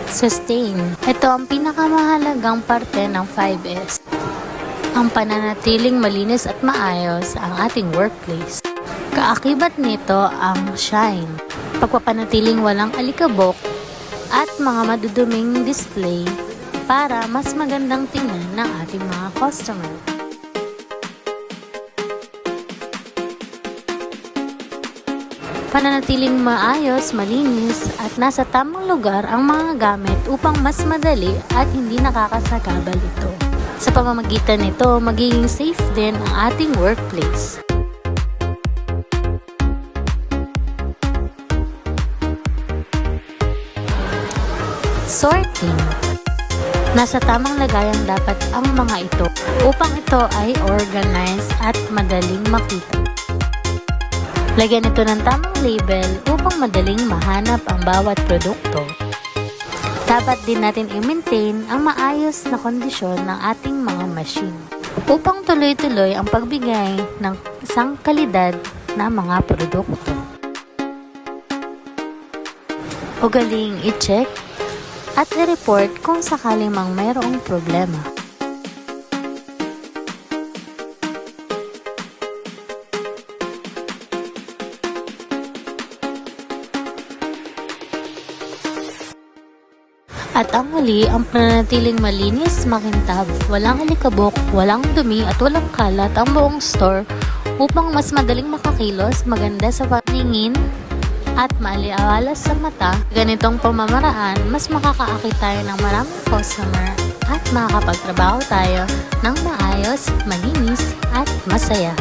Sustain. Ito ang pinakamahalagang parte ng 5S. Ang pananatiling malinis at maayos ang ating workplace. Kaakibat nito ang shine. Pagpapanatiling walang alikabok at mga maduduming display para mas magandang tingnan ng ating mga customer. Pananatiling maayos, malinis at nasa tamang lugar ang mga gamit upang mas madali at hindi nakakasagabal ito. Sa pamamagitan nito, magiging safe din ang ating workplace. Sorting. Nasa tamang lagayan dapat ang mga ito upang ito ay organized at madaling makita. Lagyan ito ng tamang label upang madaling mahanap ang bawat produkto. Dapat din natin i-maintain ang maayos na kondisyon ng ating mga machine upang tuloy-tuloy ang pagbigay ng isang kalidad na mga produkto. Ugaling i-check at i-report kung sakaling mang mayroong problema. At ang huli, ang pananatiling malinis, makintab, walang alikabok, walang dumi at walang kalat ang buong store upang mas madaling makakilos, maganda sa paningin at maaliwalas sa mata. Ganitong pamamaraan, mas makakaakit tayo ng maraming customer at makakapagtrabaho tayo ng maayos, malinis at masaya.